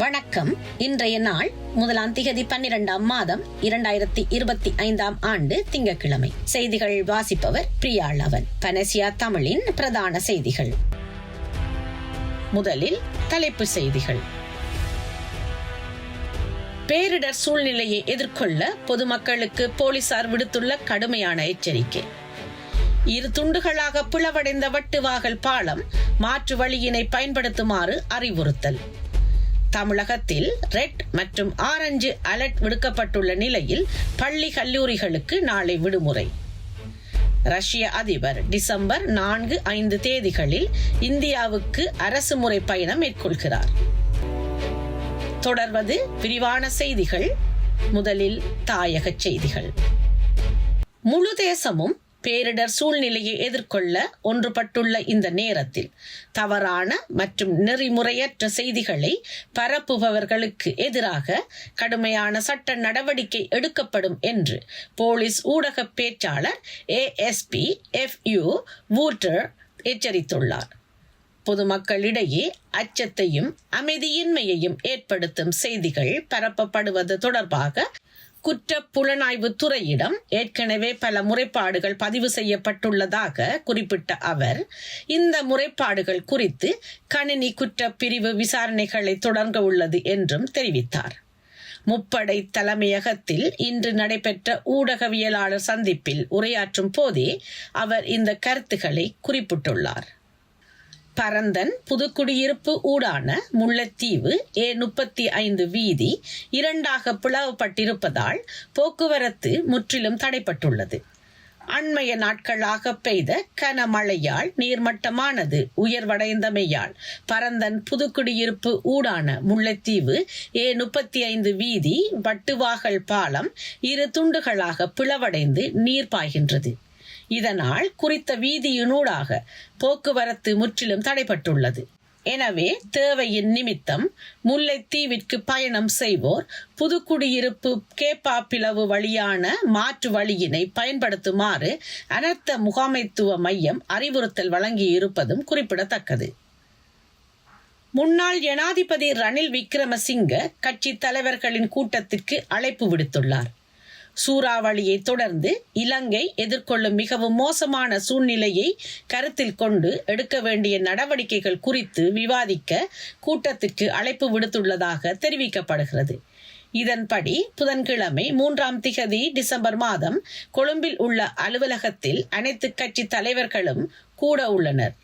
வணக்கம். இன்றைய நாள் 1ஆம் திகதி 12ஆம் மாதம் 2025ஆம் ஆண்டு திங்கட்கிழமை. செய்திகள் வாசிப்பவர் பிரியாளவன். பனசியா தமிழின் பிரதான செய்திகள். முதலில் தலைப்பு செய்திகள். பேரிடர் சூழ்நிலையை எதிர்கொள்ள பொதுமக்களுக்கு போலீசார் விடுத்துள்ள கடுமையான எச்சரிக்கை. இரு துண்டுகளாக பிளவடைந்த வட்டுவாகல் பாலம் மாற்று வழியினை பயன்படுத்துமாறு அறிவுறுத்தல். தமிழகத்தில் ரெட் மற்றும் ஆரஞ்சு அலர்ட் விடுக்கப்பட்டுள்ள நிலையில் பள்ளி கல்லூரிகளுக்கு நாளை விடுமுறை. ரஷ்ய அதிபர் டிசம்பர் 4-5 தேதிகளில் இந்தியாவுக்கு அரசு முறை பயணம் மேற்கொள்கிறார். தொடர்வது விரிவான செய்திகள். முதலில் தாயக செய்திகள். முழு தேசமும் பேரிடர் சூழ்நிலையை எதிர்கொள்ள ஒன்றுபட்டுள்ள இந்த நேரத்தில் தவறான மற்றும் நெறிமுறையற்ற செய்திகளை பரப்புபவர்களுக்கு எதிராக கடுமையான சட்ட நடவடிக்கை எடுக்கப்படும் என்று போலீஸ் ஊடக பேச்சாளர் ASP FU வூட்டர் எச்சரித்துள்ளார். பொதுமக்களிடையே அச்சத்தையும் அமைதியின்மையையும் ஏற்படுத்தும் செய்திகள் பரப்பப்படுவது தொடர்பாக குற்ற புலனாய்வு துறையிடம் ஏற்கனவே பல முறைப்பாடுகள் பதிவு செய்யப்பட்டுள்ளதாக குறிப்பிட்ட அவர், இந்த முறைப்பாடுகள் குறித்து கணினி குற்ற பிரிவு விசாரணைகளை தொடங்க உள்ளது என்றும் தெரிவித்தார். முப்படை தலைமையகத்தில் இன்று நடைபெற்ற ஊடகவியலாளர் சந்திப்பில் உரையாற்றும் போதே அவர் இந்த கருத்துக்களை குறிப்பிட்டுள்ளார். பரந்தன் புதுக்குடியிருப்பு ஊடான முல்லைத்தீவு A35 வீதி 2ஆக பிளவுபட்டிருப்பதால் போக்குவரத்து முற்றிலும் தடைப்பட்டுள்ளது. அண்மைய நாட்களாக பெய்த கனமழையால் நீர்மட்டமானது உயர்வடைந்தமையால் பரந்தன் புதுக்குடியிருப்பு ஊடான முல்லைத்தீவு A35 வீதி வட்டுவாகல் பாலம் இரு துண்டுகளாக பிளவடைந்து நீர் பாய்கின்றது. இதனால் குறித்த வீதியினூடாக போக்குவரத்து முற்றிலும் தடைப்பட்டுள்ளது. எனவே தேவையின் நிமித்தம் முல்லைத்தீவிற்கு பயணம் செய்வோர் புதுக்குடியிருப்பு கேப்பாப்பிளவு வழியான மாற்று வழியினை பயன்படுத்துமாறு அனர்த்த முகாமைத்துவ மையம் அறிவுறுத்தல் வழங்கியிருப்பதும் குறிப்பிடத்தக்கது. முன்னாள் ஜனாதிபதி ரணில் விக்ரமசிங்க கட்சி தலைவர்களின் கூட்டத்திற்கு அழைப்பு விடுத்துள்ளார். சூறாவளியை தொடர்ந்து இலங்கை எதிர்கொள்ளும் மிகவும் மோசமான சூழ்நிலையை கருத்தில் கொண்டு எடுக்க வேண்டிய நடவடிக்கைகள் குறித்து விவாதிக்க கூட்டத்திற்கு அழைப்பு விடுத்துள்ளதாக தெரிவிக்கப்படுகிறது. இதன்படி புதன்கிழமை 3ஆம் திகதி டிசம்பர் மாதம் கொழும்பில் உள்ள அலுவலகத்தில் அனைத்து கட்சி தலைவர்களும் கூட உள்ளனர்.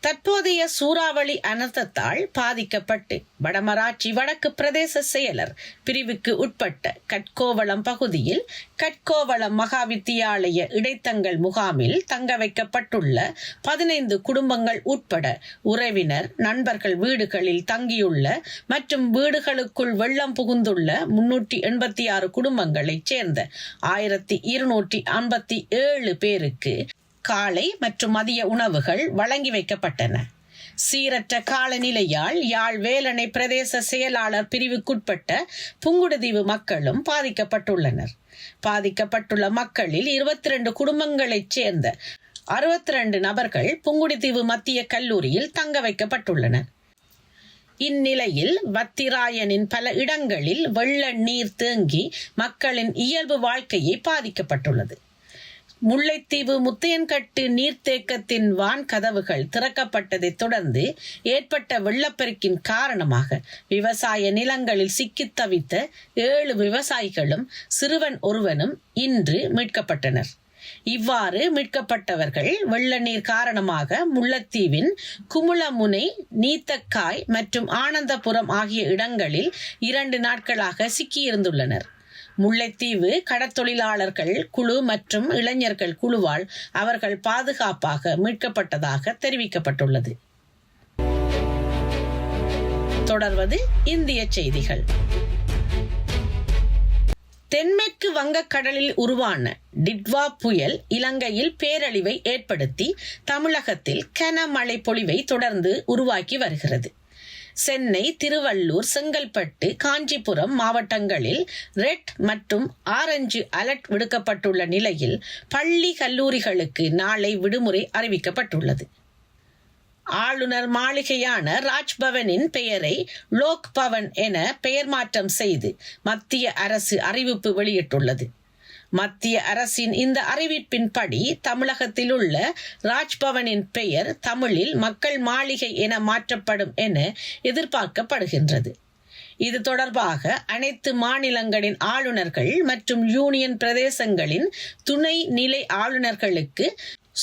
தற்போதைய சூறாவளி அனர்த்தத்தால் பாதிக்கப்பட்டு வடமராட்சி வடக்கு பிரதேச செயலர் பிரிவுக்கு உட்பட்ட கட்கோவளம் பகுதியில் கட்கோவளம் மகாவித்தியாலய இடைத்தங்கல் முகாமில் தங்க வைக்கப்பட்டுள்ள 15 குடும்பங்கள் உட்பட உறவினர் நண்பர்கள் வீடுகளில் தங்கியுள்ள மற்றும் வீடுகளுக்குள் வெள்ளம் புகுந்துள்ள 386 குடும்பங்களைச் சேர்ந்த 1257 பேருக்கு காலை மற்றும் மதிய உணவுகள் வழங்கி வைக்கப்பட்டன. சீரற்ற காலநிலையால் யாழ் வேலணை பிரதேச செயலாளர் பிரிவுக்குட்பட்ட புங்குடுதீவு மக்களும் பாதிக்கப்பட்டுள்ளனர். பாதிக்கப்பட்டுள்ள மக்களில் 22 குடும்பங்களைச் சேர்ந்த 62 நபர்கள் புங்குடுதீவு மத்திய கல்லூரியில் தங்க வைக்கப்பட்டுள்ளனர். இந்நிலையில் வத்திராயனின் பல இடங்களில் வெள்ள நீர் தேங்கி மக்களின் இயல்பு வாழ்க்கையை பாதிக்கப்பட்டுள்ளது. முல்லைத்தீவு முத்தையன்கட்டு நீர்த்தேக்கத்தின் வான் கதவுகள் திறக்கப்பட்டதை தொடர்ந்து ஏற்பட்ட வெள்ளப்பெருக்கின் காரணமாக விவசாய நிலங்களில் சிக்கித் தவித்த 7 விவசாயிகளும் சிறுவன் ஒருவனும் இன்று மீட்கப்பட்டனர். இவ்வாறு மீட்கப்பட்டவர்கள் வெள்ள நீர் காரணமாக முல்லைத்தீவின் குமுளமுனை, நீத்தக்காய் மற்றும் ஆனந்தபுரம் ஆகிய இடங்களில் 2 நாட்களாக சிக்கியிருந்துள்ளனர். முல்லைத்தீவு கடற்தொழிலாளர்கள் குழு மற்றும் இளைஞர்கள் குழுவால் அவர்கள் பாதுகாப்பாக மீட்கப்பட்டதாக தெரிவிக்கப்பட்டுள்ளது. தொடர்வது இந்திய செய்திகள். தென்மேற்கு வங்கக்கடலில் உருவான டிட்வா புயல் இலங்கையில் பேரழிவை ஏற்படுத்தி தமிழகத்தில் கனமழை பொழிவை தொடர்ந்து உருவாக்கி வருகிறது. சென்னை, திருவள்ளூர், செங்கல்பட்டு, காஞ்சிபுரம் மாவட்டங்களில் ரெட் மற்றும் ஆரஞ்சு அலர்ட் விடுக்கப்பட்டுள்ள நிலையில் பள்ளி கல்லூரிகளுக்கு நாளை விடுமுறை அறிவிக்கப்பட்டுள்ளது. ஆளுநர் மாளிகையான ராஜ்பவனின் பெயரை லோக் பவன் என பெயர் மாற்றம் செய்து மத்திய அரசு அறிவிப்பு வெளியிட்டுள்ளது. மத்திய அரசின் இந்த அறிவிப்பின்படி தமிழகத்தில் உள்ள ராஜ்பவனின் பெயர் தமிழில் மக்கள் மாளிகை என மாற்றப்படும் என எதிர்பார்க்கப்படுகின்றது. இது தொடர்பாக அனைத்து மாநிலங்களின் ஆளுநர்கள் மற்றும் யூனியன் பிரதேசங்களின் துணை நிலை ஆளுநர்களுக்கு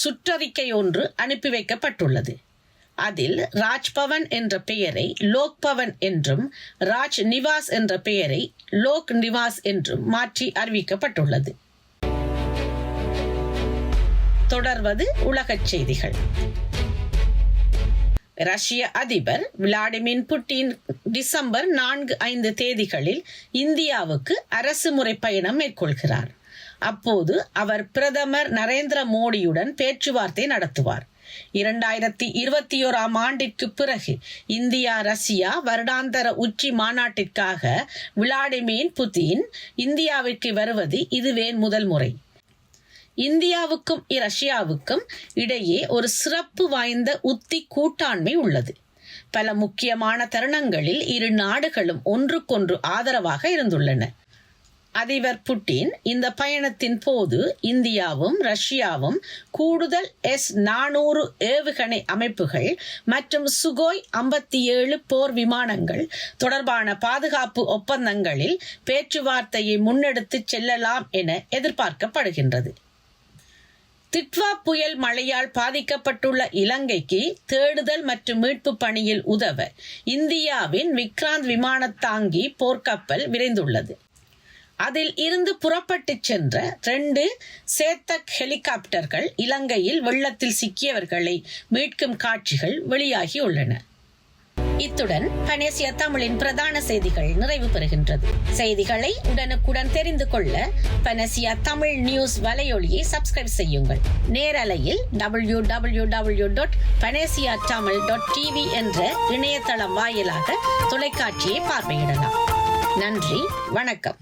சுற்றறிக்கை ஒன்று அனுப்பி வைக்கப்பட்டுள்ளது. அதில் ராஜ்பவன் என்ற பெயரை லோக் பவன் என்றும் ராஜ் நிவாஸ் என்ற பெயரை லோக் நிவாஸ் என்றும் மாற்றி அறிவிக்கப்பட்டுள்ளது. தொடர்வது உலகச் செய்திகள். ரஷ்ய அதிபர் விளாடிமிர் புட்டின் டிசம்பர் 4-5 தேதிகளில் இந்தியாவுக்கு அரசு முறை பயணம் மேற்கொள்கிறார். அப்போது அவர் பிரதமர் நரேந்திர மோடியுடன் பேச்சுவார்த்தை நடத்துவார். 2021 ஆண்டிற்கு பிறகு இந்தியா ரஷ்யா வருடாந்தர உச்சி மாநாட்டிற்காக விளாடிமிர் புட்டின் இந்தியாவிற்கு வருவது இதுவே முதல் முறை. இந்தியாவுக்கும் ரஷ்யாவுக்கும் இடையே ஒரு சிறப்பு வாய்ந்த உத்தி கூட்டாண்மை உள்ளது. பல முக்கியமான தருணங்களில் இரு நாடுகளும் ஒன்றுக்கொன்று ஆதரவாக இருந்துள்ளன. அதிபர் புட்டின் இந்த பயணத்தின் போது இந்தியாவும் ரஷ்யாவும் கூடுதல் S-400 ஏவுகணை அமைப்புகள் மற்றும் சுகோய் 57 போர் விமானங்கள் தொடர்பான பாதுகாப்பு ஒப்பந்தங்களில் பேச்சுவார்த்தையை முன்னெடுத்து செல்லலாம் என எதிர்பார்க்கப்படுகின்றது. திட்வா புயல் மழையால் பாதிக்கப்பட்டுள்ள இலங்கைக்கு தேடுதல் மற்றும் மீட்பு பணியில் உதவ இந்தியாவின் விக்ராந்த் விமானத்தாங்கி போர்க்கப்பல் விரைந்துள்ளது. அதில் இருந்து புறப்பட்டு சென்ற 2 சேத்தக் ஹெலிகாப்டர்கள் இலங்கையில் வெள்ளத்தில் சிக்கியவர்களை மீட்கும் காட்சிகள் வெளியாகியுள்ளன. இத்துடன் பனேசியா தமிழின் பிரதான செய்திகள் நிறைவு பெறுகின்றது. செய்திகளை உடனுக்குடன் தெரிந்து கொள்ள பனேசியா தமிழ் நியூஸ் வலையொலியை சப்ஸ்கிரைப் செய்யுங்கள். நேரலையில் www.panesiatamil.tv என்ற இணையதளம் வாயிலாக தொலைக்காட்சியை பார்வையிடலாம். நன்றி, வணக்கம்.